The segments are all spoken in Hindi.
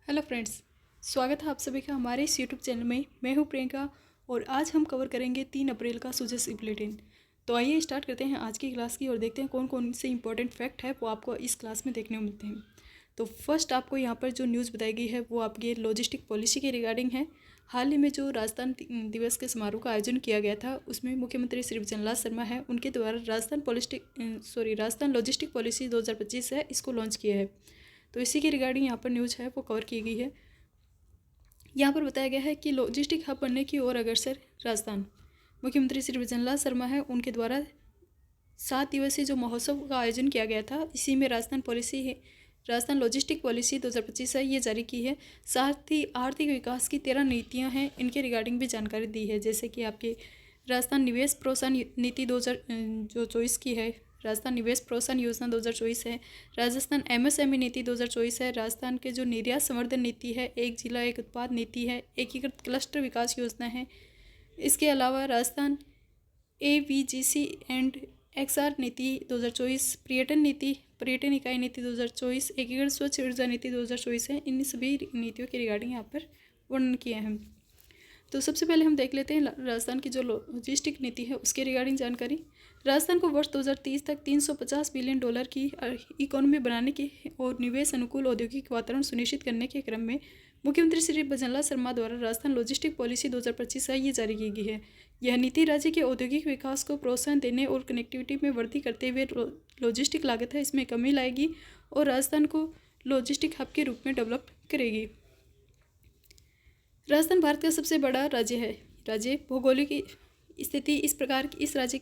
हेलो फ्रेंड्स, स्वागत है आप सभी का हमारे इस यूट्यूब चैनल में। मैं हूं प्रियंका और आज हम कवर करेंगे 3 अप्रैल का सुजस बुलेटिन। तो आइए स्टार्ट करते हैं आज की क्लास की और देखते हैं कौन कौन से इंपॉर्टेंट फैक्ट है वो आपको इस क्लास में देखने को मिलते हैं। तो फर्स्ट आपको यहाँ पर जो न्यूज़ बताई गई है वो आपकी लॉजिस्टिक पॉलिसी के रिगार्डिंग है। हाल ही में जो राजस्थान दिवस के समारोह का आयोजन किया गया था उसमें मुख्यमंत्री श्री भजनलाल शर्मा है, उनके द्वारा राजस्थान लॉजिस्टिक पॉलिसी 2025 है, इसको लॉन्च किया है। तो इसी के रिगार्डिंग यहाँ पर न्यूज़ है वो कवर की गई है। यहाँ पर बताया गया है कि लॉजिस्टिक हब बनने की ओर अग्रसर राजस्थान। मुख्यमंत्री श्री भजनलाल शर्मा है, उनके द्वारा 7 दिवसीय जो महोत्सव का आयोजन किया गया था, इसी में राजस्थान लॉजिस्टिक पॉलिसी 2025 है ये जारी की है। साथ ही आर्थिक विकास की 13 नीतियाँ हैं, इनके रिगार्डिंग भी जानकारी दी है। जैसे कि आपके राजस्थान निवेश प्रोत्साहन नीति 2024 की है, राजस्थान निवेश प्रोत्साहन योजना 2024 है, राजस्थान एमएसएमई नीति 2024 है, राजस्थान के जो निर्यात संवर्धन नीति है, एक जिला एक उत्पाद नीति है, एकीकृत क्लस्टर विकास योजना है। इसके अलावा राजस्थान एवीजीसी एंड एक्सआर नीति 2024, पर्यटन इकाई नीति 2024, एकीकृत स्वच्छ ऊर्जा नीति 2024 है। इन सभी नीतियों के रिगार्डिंग यहाँ पर वर्णन किए हैं। तो सबसे पहले हम देख लेते हैं राजस्थान की जो लॉजिस्टिक नीति है उसके रिगार्डिंग जानकारी। राजस्थान को वर्ष 2030 तक $350 बिलियन की इकोनॉमी बनाने के और निवेश अनुकूल औद्योगिक वातावरण सुनिश्चित करने के क्रम में मुख्यमंत्री श्री भजनलाल शर्मा द्वारा राजस्थान लॉजिस्टिक पॉलिसी 2025 है ये जारी की गई है। यह नीति राज्य के औद्योगिक विकास को प्रोत्साहन देने और कनेक्टिविटी में वृद्धि करते हुए लॉजिस्टिक लागत है इसमें कमी लाएगी और राजस्थान को लॉजिस्टिक हब के रूप में डेवलप करेगी। राजस्थान भारत का सबसे बड़ा राज्य है। इस राज्य की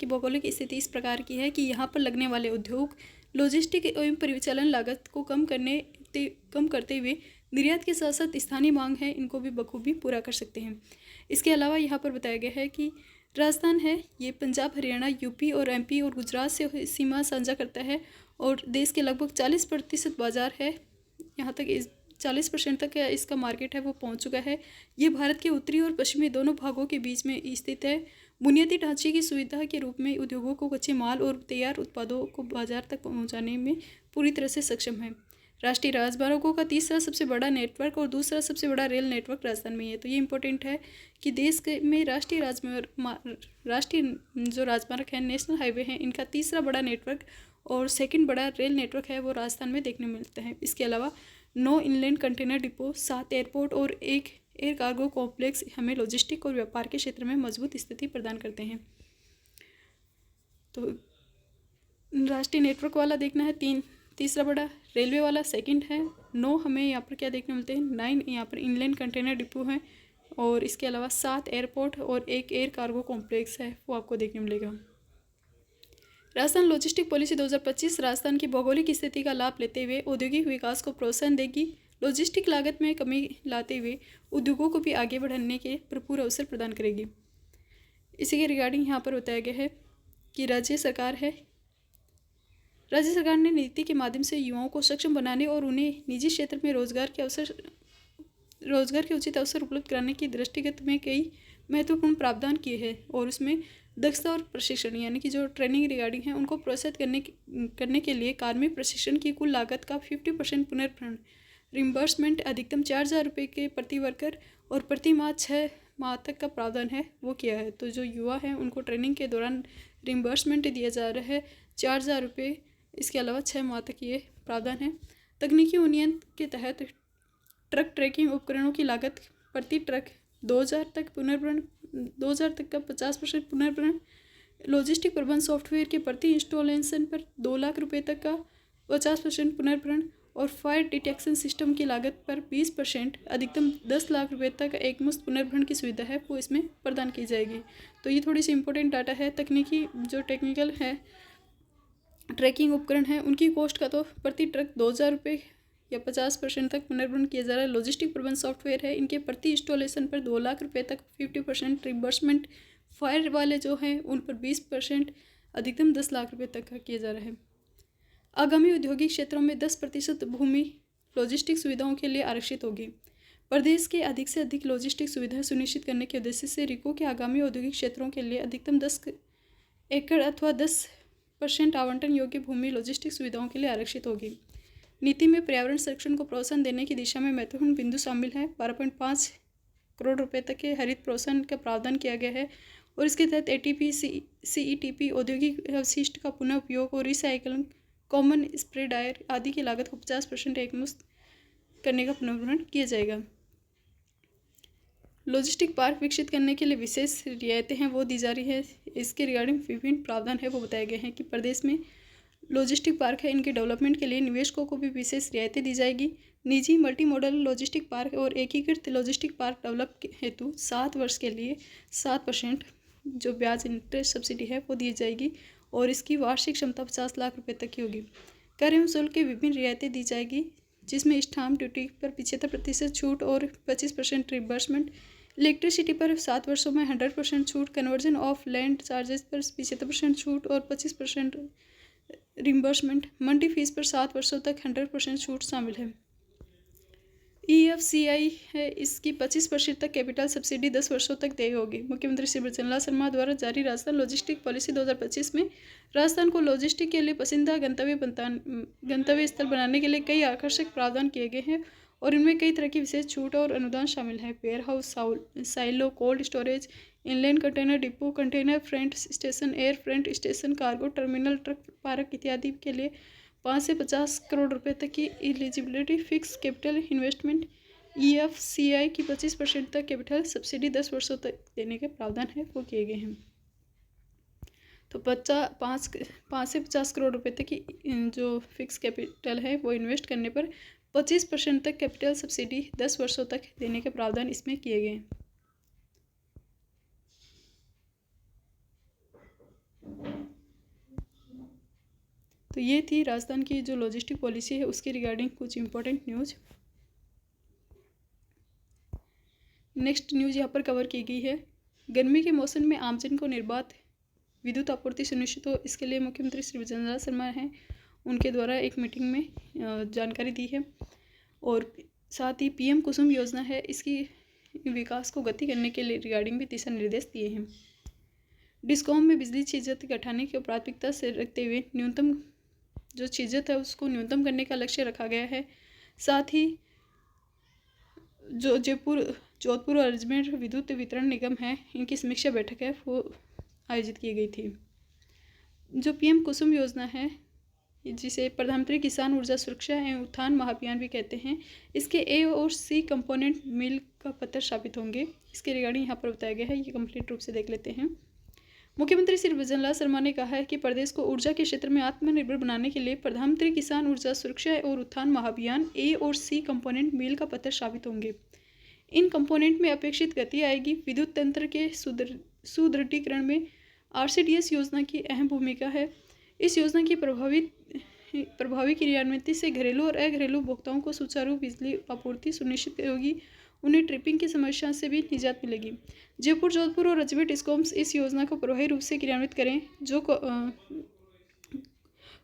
भौगोलिक स्थिति इस प्रकार की है कि यहाँ पर लगने वाले उद्योग लॉजिस्टिक एवं परिचालन लागत को कम करते हुए निर्यात के साथ साथ स्थानीय मांग है इनको भी बखूबी पूरा कर सकते हैं। इसके अलावा यहाँ पर बताया गया है कि राजस्थान है ये पंजाब, हरियाणा, यूपी और एमपी और गुजरात से सीमा साझा करता है और देश के लगभग 40% बाजार है, यहाँ तक 40% तक इसका मार्केट है वो पहुंच चुका है। ये भारत के उत्तरी और पश्चिमी दोनों भागों के बीच में स्थित है। बुनियादी ढांचे की सुविधा के रूप में उद्योगों को कच्चे माल और तैयार उत्पादों को बाजार तक पहुंचाने में पूरी तरह से सक्षम है। राष्ट्रीय राजमार्गों का तीसरा सबसे बड़ा नेटवर्क और दूसरा सबसे बड़ा रेल नेटवर्क राजस्थान में है। तो ये इंपॉर्टेंट है कि देश में राष्ट्रीय जो राजमार्ग है, नेशनल हाईवे हैं, इनका तीसरा बड़ा नेटवर्क और सेकंड बड़ा रेल नेटवर्क है वो राजस्थान में देखने को मिलता है। इसके अलावा 9 इनलैंड कंटेनर डिपो, 7 एयरपोर्ट और 1 एयर कार्गो कॉम्प्लेक्स हमें लॉजिस्टिक और व्यापार के क्षेत्र में मजबूत स्थिति प्रदान करते हैं। तो राष्ट्रीय नेटवर्क वाला देखना है तीसरा बड़ा, रेलवे वाला सेकंड है, 9 हमें यहाँ पर क्या देखने मिलते हैं, 9 यहाँ पर इनलैंड कंटेनर डिपो हैं और इसके अलावा 7 एयरपोर्ट और 1 एयर कार्गो कॉम्प्लेक्स है वो आपको देखने मिलेगा। राजस्थान लॉजिस्टिक पॉलिसी 2025 राजस्थान की भौगोलिक स्थिति का लाभ लेते हुए औद्योगिक विकास को प्रोत्साहन देगी। लॉजिस्टिक लागत में कमी लाते हुए उद्योगों को भी आगे बढ़ने के भरपूर अवसर प्रदान करेगी। इसी के रिगार्डिंग यहाँ पर बताया गया है कि राज्य सरकार ने नीति के माध्यम से युवाओं को सक्षम बनाने और उन्हें निजी क्षेत्र में रोजगार के उचित अवसर उपलब्ध कराने की दृष्टिगत में कई महत्वपूर्ण प्रावधान किए हैं और उसमें दक्षता और प्रशिक्षण यानी कि जो ट्रेनिंग रिगार्डिंग है उनको प्रोत्साहित करने के लिए कार्मिक प्रशिक्षण की कुल लागत का 50% पुनर्भरण रिम्बर्समेंट अधिकतम 4,000 रुपये के प्रति वर्कर और प्रति माह 6 माह तक का प्रावधान है वो किया है। तो जो युवा हैं उनको ट्रेनिंग के दौरान रिम्बर्समेंट दिया जा रहा है 4,000 रुपये, इसके अलावा 6 माह तक ये प्रावधान है। तकनीकी उन्नयन के तहत ट्रक ट्रैकिंग उपकरणों की लागत प्रति ट्रक 2,000 तक का 50% पुनर्भरण, लॉजिस्टिक प्रबंध सॉफ्टवेयर के प्रति इंस्टॉलेशन पर 2 लाख रुपये तक का 50% पुनर्भरण और फायर डिटेक्शन सिस्टम की लागत पर 20% अधिकतम 10 लाख रुपये तक एक मुश्त पुनर्भरण की सुविधा है वो इसमें प्रदान की जाएगी। तो ये थोड़ी सी इंपॉर्टेंट डाटा है। टेक्निकल है ट्रैकिंग उपकरण है उनकी कॉस्ट का तो प्रति ट्रक 2,000 रुपये या 50% तक पुनर्भरण किया जा रहा है। लॉजिस्टिक प्रबंध सॉफ्टवेयर है इनके प्रति इंस्टॉलेशन पर 2 लाख रुपये तक 50% रिम्बर्समेंट, फायर वाले जो हैं उन पर 20% अधिकतम 10 लाख रुपये तक का किया जा रहा है। आगामी औद्योगिक क्षेत्रों में 10% भूमि लॉजिस्टिक सुविधाओं के लिए आरक्षित होगी। प्रदेश के अधिक से अधिक लॉजिस्टिक सुविधाएं सुनिश्चित करने के उद्देश्य से रिको के आगामी औद्योगिक क्षेत्रों के लिए अधिकतम 10 एकड़ अथवा 10% आवंटन योग्य भूमि लॉजिस्टिक सुविधाओं के लिए आरक्षित होगी। नीति में पर्यावरण संरक्षण को प्रोत्साहन देने की दिशा में महत्वपूर्ण बिंदु शामिल है। 12.5 करोड़ रुपए तक के हरित प्रोत्साहन का प्रावधान किया गया है और इसके तहत एटीपी, सीईटीपी, औद्योगिक अवशिष्ट का पुनः उपयोग और रिसाइकलिंग, कॉमन स्प्रे ड्रायर आदि की लागत को 50% एकमुश्त करने का पुनर्निर्माण किया जाएगा। लॉजिस्टिक पार्क विकसित करने के लिए विशेष रियायतें हैं वो दी जा रही है। इसके रिगार्डिंग विभिन्न प्रावधान है वो बताए गए हैं कि प्रदेश में लॉजिस्टिक पार्क है, इनके डेवलपमेंट के लिए निवेशकों को भी विशेष रियायतें दी जाएगी। निजी मल्टी मॉडल लॉजिस्टिक पार्क और एकीकृत लॉजिस्टिक पार्क डेवलप हेतु 7 वर्ष के लिए 7% जो ब्याज इंटरेस्ट सब्सिडी है वो दी जाएगी और इसकी वार्षिक क्षमता 50 लाख रुपए तक की होगी। कर एवं शुल्क की विभिन्न रियायतें दी जाएगी, जिसमें स्टाम्प ड्यूटी पर 75% छूट और 25% रिम्बर्समेंट, इलेक्ट्रिसिटी पर 7 वर्षों में 100% छूट, कन्वर्जन ऑफ लैंड चार्जेस पर 75% छूट और 25% रिम्बर्समेंट, मंडी फीस पर 7 वर्षों तक 100% छूट शामिल है। EFCI है, इसकी 25% तक कैपिटल सब्सिडी 10 वर्षों तक देय होगी। मुख्यमंत्री श्री वृजनलाल शर्मा द्वारा जारी राजस्थान लॉजिस्टिक पॉलिसी 2025 में राजस्थान को लॉजिस्टिक के लिए पसंदीदा गंतव्य स्थल बनाने के लिए कई आकर्षक प्रावधान किए गए हैं और इनमें कई तरह की विशेष छूट और अनुदान शामिल है। Warehouse, silo, cold storage, inland container depot, container front station, air front station, cargo terminal, truck park इत्यादि के लिए 5 से 50 करोड़ रुपए तक की eligibility, fix capital investment. EFCI की 25% तक कैपिटल सब्सिडी 10 वर्षों तक देने के प्रावधान है वो किए गए हैं। तो 5 से 50 करोड़ रुपए तक की जो फिक्स कैपिटल है वो इन्वेस्ट करने पर 25% तक कैपिटल सब्सिडी 10 वर्षों तक देने के प्रावधान इसमें किए गए हैं। तो ये थी राजस्थान की जो लॉजिस्टिक पॉलिसी है उसके रिगार्डिंग कुछ इंपॉर्टेंट न्यूज़। नेक्स्ट न्यूज़ यहाँ पर कवर की गई है। गर्मी के मौसम में आमजन को निर्बाध विद्युत आपूर्ति सुनिश्चित हो, इसके लिए मुख्यमंत्री श्री वृजनलाल शर्मा हैं, उनके द्वारा एक मीटिंग में जानकारी दी है। और साथ ही PM कुसुम योजना है, इसकी विकास को गति करने के लिए रिगार्डिंग भी दिशा निर्देश दिए हैं। डिस्कॉम में बिजली छीजत घटाने की प्राथमिकता से रखते हुए न्यूनतम जो छीजत है उसको न्यूनतम करने का लक्ष्य रखा गया है। साथ ही जो जोधपुर और अजमेर विद्युत वितरण निगम है, इनकी समीक्षा बैठक है वो आयोजित की गई थी। जो PM कुसुम योजना है, जिसे प्रधानमंत्री किसान ऊर्जा सुरक्षा एवं उत्थान महाअभियान भी कहते हैं, इसके A और C कंपोनेंट मिल का पत्र स्थापित होंगे। इसके रिगार्डिंग यहाँ पर बताया गया है, ये कंप्लीट रूप से देख लेते हैं। मुख्यमंत्री श्री वृजनलाल शर्मा ने कहा है कि प्रदेश को ऊर्जा के क्षेत्र में आत्मनिर्भर बनाने के लिए प्रधानमंत्री किसान ऊर्जा सुरक्षा और उत्थान महाअभियान A और C कंपोनेंट मिल का पत्र स्थापित होंगे। इन कंपोनेंट में अपेक्षित गति आएगी। विद्युत तंत्र के सुदृढ़ीकरण में RCDS योजना की अहम भूमिका है। इस योजना की प्रभावी क्रियान्वित से घरेलू और अघरेलू उपभोक्ताओं को सुचारू बिजली आपूर्ति सुनिश्चित होगी, उन्हें ट्रिपिंग की समस्या से भी निजात मिलेगी। जयपुर, जोधपुर और अजमेर डिस्कॉम्स इस योजना को प्रभावी रूप से क्रियान्वित करें। जो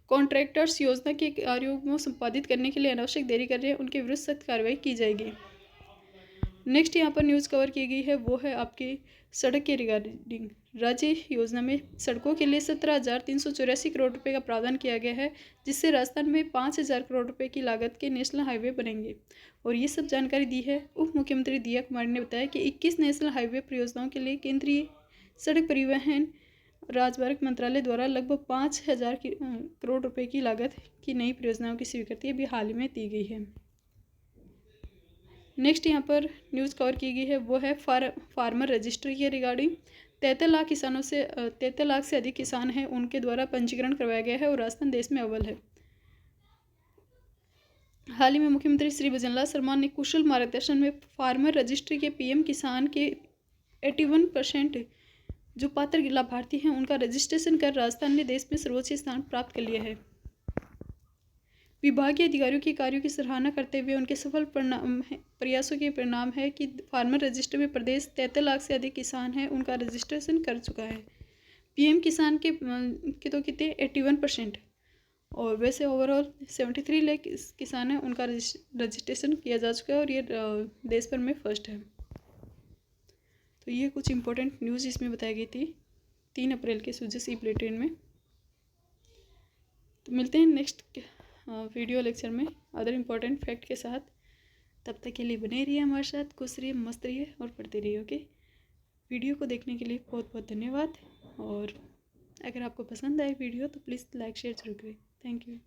कॉन्ट्रैक्टर्स योजना के कार्यों को संपादित करने के लिए अनावश्यक देरी कर रहे हैं, उनके विरुद्ध सख्त कार्रवाई की जाएगी। नेक्स्ट यहाँ पर न्यूज़ कवर की गई है वो है आपकी सड़क के रिगार्डिंग। राज्य योजना में सड़कों के लिए 17,384 करोड़ रुपए का प्रावधान किया गया है, जिससे राजस्थान में 5,000 करोड़ रुपए की लागत के नेशनल हाईवे बनेंगे। और ये सब जानकारी दी है उप मुख्यमंत्री दिया कुमारी ने बताया कि 21 नेशनल हाईवे परियोजनाओं के लिए केंद्रीय सड़क परिवहन राजमार्ग मंत्रालय द्वारा लगभग 5,000 करोड़ रुपए की लागत की नई परियोजनाओं की स्वीकृति भी हाल ही में दी गई है। नेक्स्ट यहाँ पर न्यूज़ कवर की गई है वो है फार्मर रजिस्ट्री के रिगार्डिंग। 33 लाख से अधिक किसान हैं, उनके द्वारा पंजीकरण करवाया गया है और राजस्थान देश में अव्वल है। हाल ही में मुख्यमंत्री श्री वृजनलाल शर्मा ने कुशल मार्गदर्शन में फार्मर रजिस्ट्री के PM किसान के 81% जो पात्र लाभार्थी हैं उनका रजिस्ट्रेशन कर राजस्थान ने देश में सर्वोच्च स्थान प्राप्त कर लिया है। विभागीय अधिकारियों के कार्यों की सराहना करते हुए उनके सफल प्रयासों के परिणाम है कि फार्मर रजिस्टर में प्रदेश 33 लाख से अधिक किसान हैं, उनका रजिस्ट्रेशन कर चुका है। PM किसान के तो कितने 81%, और वैसे ओवरऑल 73 लाख किसान हैं, उनका रजिस्ट्रेशन किया जा चुका है और ये देश भर में फर्स्ट है। तो ये कुछ इंपॉर्टेंट न्यूज़ इसमें बताई गई थी 3 अप्रैल के सुजस ई बुलेटिन में। तो मिलते हैं नेक्स्ट वीडियो लेक्चर में अदर इम्पोर्टेंट फैक्ट के साथ। तब तक के लिए बने रहिए हमारे साथ, खुश रहिए, मस्त रहिए और पढ़ते रहिए। ओके, वीडियो को देखने के लिए बहुत बहुत धन्यवाद। और अगर आपको पसंद आए वीडियो तो प्लीज़ लाइक शेयर जरूर करें। Thank you.